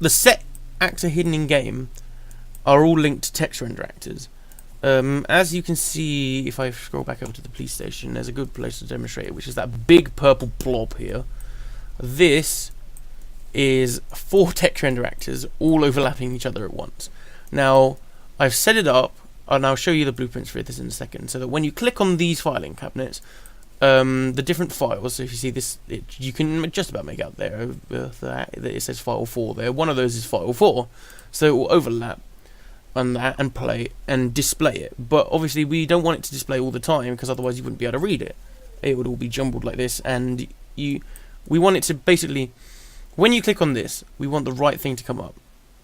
the set actor hidden in game are all linked to text render actors. As you can see, if I scroll back over to the police station, there's a good place to demonstrate it, which is that big purple blob here. This is 4 text render actors all overlapping each other at once. Now, I've set it up, and I'll show you the blueprints for this in a second, so that when you click on these filing cabinets, the different files, so if you see this, you can just about make out there that it says file 4 there. One of those is file 4, so it will overlap on that and play and display it. But obviously we don't want it to display all the time, because otherwise you wouldn't be able to read it. It would all be jumbled like this, and we want it to basically, when you click on this, we want the right thing to come up.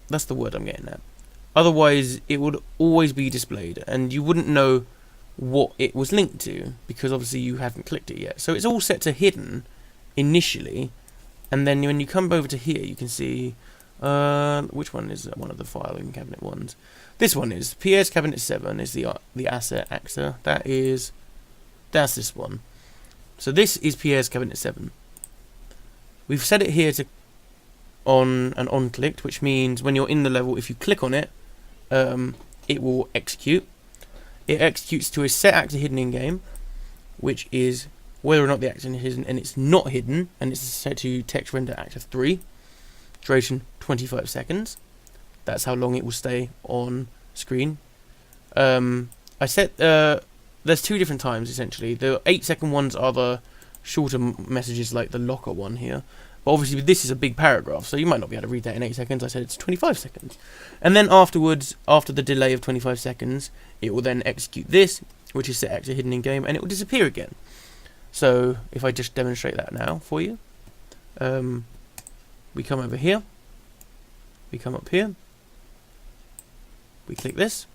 That's the word I'm getting at. Otherwise it would always be displayed, and you wouldn't know what it was linked to, because obviously you haven't clicked it yet. So it's all set to hidden initially, and then when you come over to here, you can see which one is one of the filing cabinet ones. This one is Pierre's cabinet 7 is the asset actor. That's this one. So this is Pierre's cabinet 7. We've set it here to on and on clicked, which means when you're in the level, if you click on it, it will execute. It executes to a set actor hidden in game, which is whether or not the actor is hidden, and it's not hidden, and it's set to text render actor 3. Duration 25 seconds. That's how long it will stay on screen. I set there's 2 different times essentially. The 8-second ones are the shorter messages, like the locker one here. But obviously this is a big paragraph, so you might not be able to read that in 8 seconds. I said it's 25 seconds. And then afterwards, after the delay of 25 seconds, it will then execute this, which is set actor hidden in game, and it will disappear again. So if I just demonstrate that now for you, we come over here, we come up here, we click this,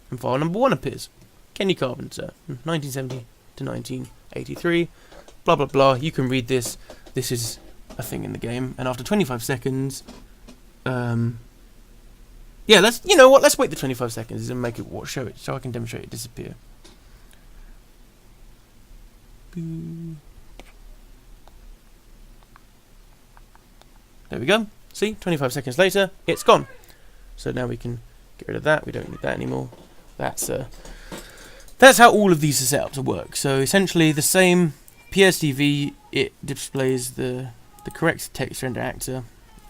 and file number 1 appears. Kenny Carpenter, 1970 to 1983, blah blah blah. You can read this. This is a thing in the game, and after 25 seconds, yeah, let's wait the 25 seconds and make it show it, so I can demonstrate it disappear. There we go. See, 25 seconds later, it's gone. So now we can get rid of that. We don't need that anymore. That's how all of these are set up to work. So essentially the same PSTV, it displays the correct text render actor.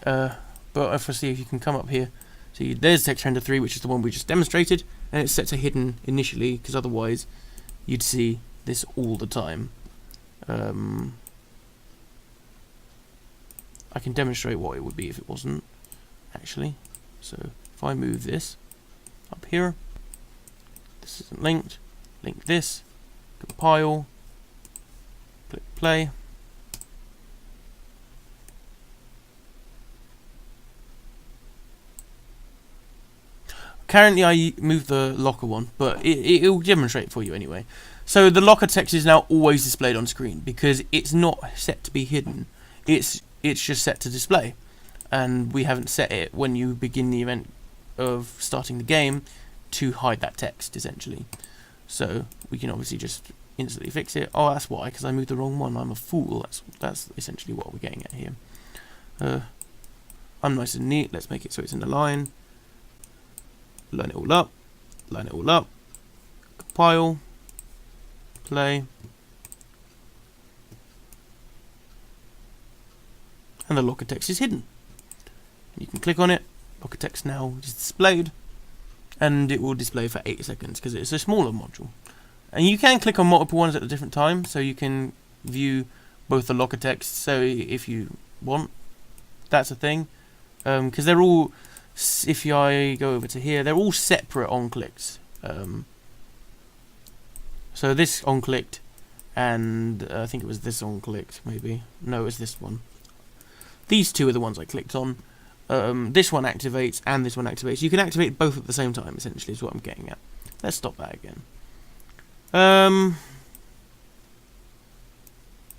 But if I see if you can come up here, see there's text render 3, which is the one we just demonstrated, and it's set to hidden initially, because otherwise you'd see this all the time. I can demonstrate what it would be if it wasn't, actually. So if I move this up here, this isn't linked, link this, compile, click play. Currently I moved the locker one, but it will demonstrate for you anyway. So the locker text is now always displayed on screen, because it's not set to be hidden. It's just set to display, and we haven't set it when you begin the event of starting the game to hide that text essentially. So we can obviously just instantly fix it. Oh, that's why, because I moved the wrong one. I'm a fool. That's essentially what we're getting at here. I'm nice and neat. Let's make it so it's in a line. Line it all up. Line it all up. Compile. Play. And the locker text is hidden. You can click on it. Locker text now is displayed, and it will display for 8 seconds because it's a smaller module. And you can click on multiple ones at a different time, so you can view both the locker text. So if you want, that's a thing, because they're all. If I go over to here, they're all separate on clicks. So this on clicked, and I think it was this on clicked, maybe. No, it was this one. These 2 are the ones I clicked on. This one activates and this one activates. You can activate both at the same time, essentially, is what I'm getting at. Let's stop that again.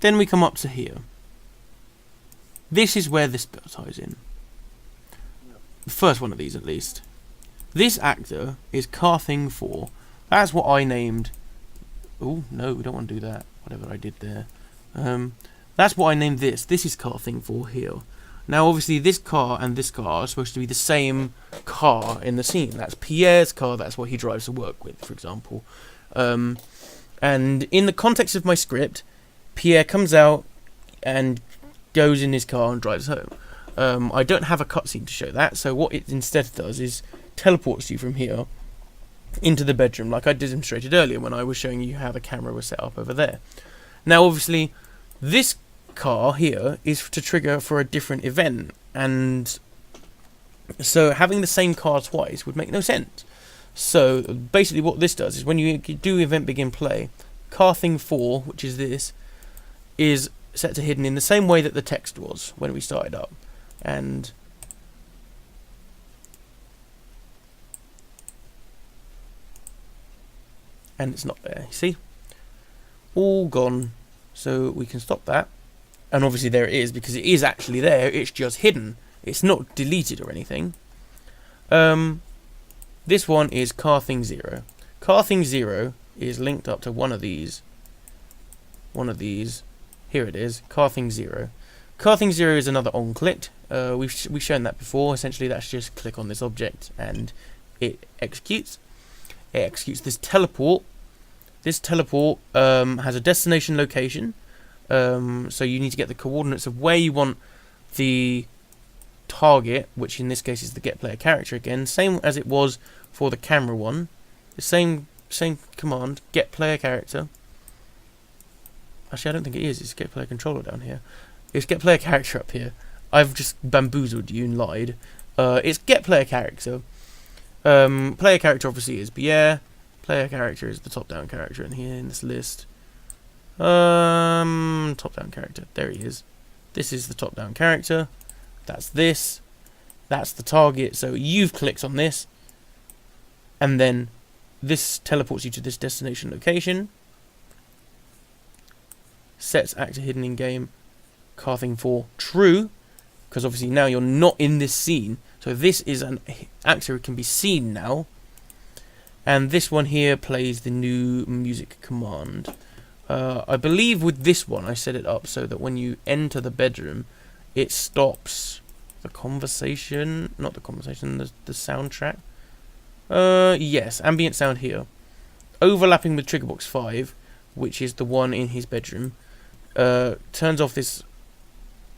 Then we come up to here. This is where this bit ties in. The first one of these, at least. This actor is Car Thing 4. That's what I named. Oh, no, we don't want to do that. Whatever I did there. That's what I named this. This is Car Thing 4 here. Now, obviously, this car and this car are supposed to be the same car in the scene. That's Pierre's car. That's what he drives to work with, for example. And in the context of my script, Pierre comes out and goes in his car and drives home. I don't have a cutscene to show that, so what it instead does is teleports you from here into the bedroom, like I demonstrated earlier when I was showing you how the camera was set up over there. Now, obviously, this car here is to trigger for a different event, and so having the same car twice would make no sense. So basically what this does is when you do event begin play, car thing 4, which is this, is set to hidden in the same way that the text was when we started up, and it's not there, you see, all gone. So we can stop that, and obviously there it is, because it is actually there, it's just hidden, it's not deleted or anything. This one is car thing 0. Car thing 0 is linked up to one of these, here it is, car thing 0. Car thing 0 is another on clicked. We've shown that before. Essentially that's just click on this object and it executes. It executes this teleport. This teleport has a destination location, so you need to get the coordinates of where you want the target, which in this case is the get player character again, same as it was for the camera one. The same command, get player character. Actually, I don't think it is. It's get player controller down here. It's get player character up here. I've just bamboozled you and lied. It's get player character. Player character obviously is Pierre. Player character is the top-down character in here in this list. Top-down character. There he is. This is the top-down character. That's this. That's the target. So you've clicked on this, and then this teleports you to this destination location. Sets actor hidden in game. Car thing 4 true, because obviously now you're not in this scene. So this is an actor who can be seen now. And this one here plays the new music command. I believe with this one I set it up so that when you enter the bedroom, it stops the conversation, not the conversation, the soundtrack. Yes, ambient sound here. Overlapping with trigger box 5, which is the one in his bedroom, turns off this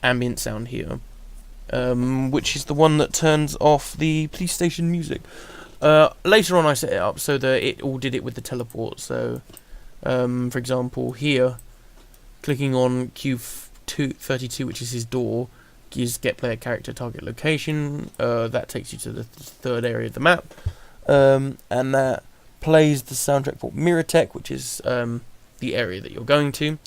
ambient sound here, which is the one that turns off the police station music. Later on I set it up so that it all did it with the teleport. So, for example, here, clicking on Q32, which is his door, gives get player character target location. That takes you to the third area of the map, and that plays the soundtrack for Mirror Tech, which is the area that you're going to,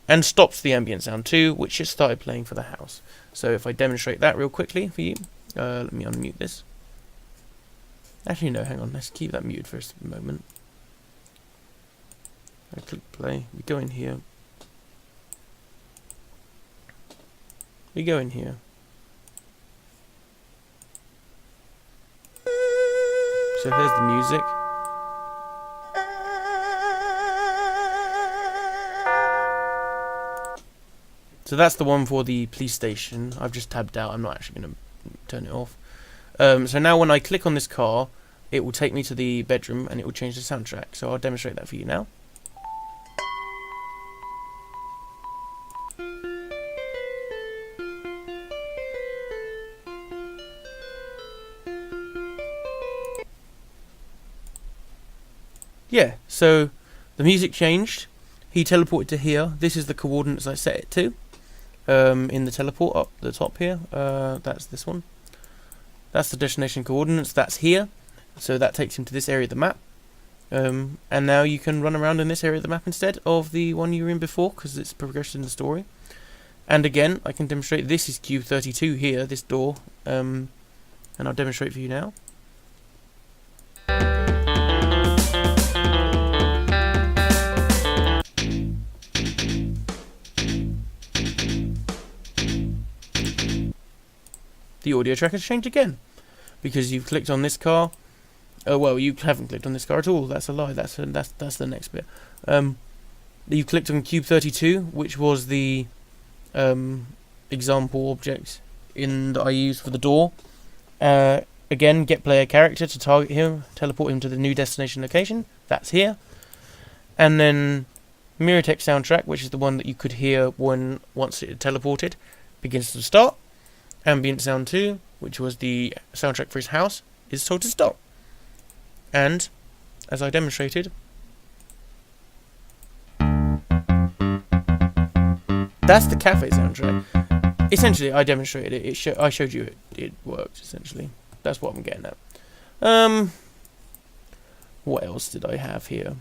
and stops the ambient sound too, which just started playing for the house. So if I demonstrate that real quickly for you, let me unmute this. Actually, no, hang on, let's keep that muted for a moment. I click play, we go in here. We go in here. So here's the music. So that's the one for the police station. I've just tabbed out, I'm not actually going to turn it off. So now when I click on this car, it will take me to the bedroom and it will change the soundtrack. So I'll demonstrate that for you now. Yeah, so the music changed. He teleported to here. This is the coordinates I set it to. In the teleport up the top here. That's this one. That's the destination coordinates. That's here. So that takes him to this area of the map. And now you can run around in this area of the map instead of the one you were in before, because it's progressed in the story. And again, I can demonstrate this is cube 32 here, this door. And I'll demonstrate for you now. The audio track has changed again because you've clicked on this car. Well, you haven't clicked on this car at all. That's a lie. That's the next bit. You clicked on cube 32, which was the example object that I use for the door. Again, get player character to target him, teleport him to the new destination location. That's here. And then mirror text soundtrack, which is the one that you could hear once it teleported, begins to start. Ambient sound 2, which was the soundtrack for his house, is told to stop. And, as I demonstrated, that's the cafe soundtrack. Essentially, I demonstrated it. I showed you it worked, essentially. That's what I'm getting at. What else did I have here?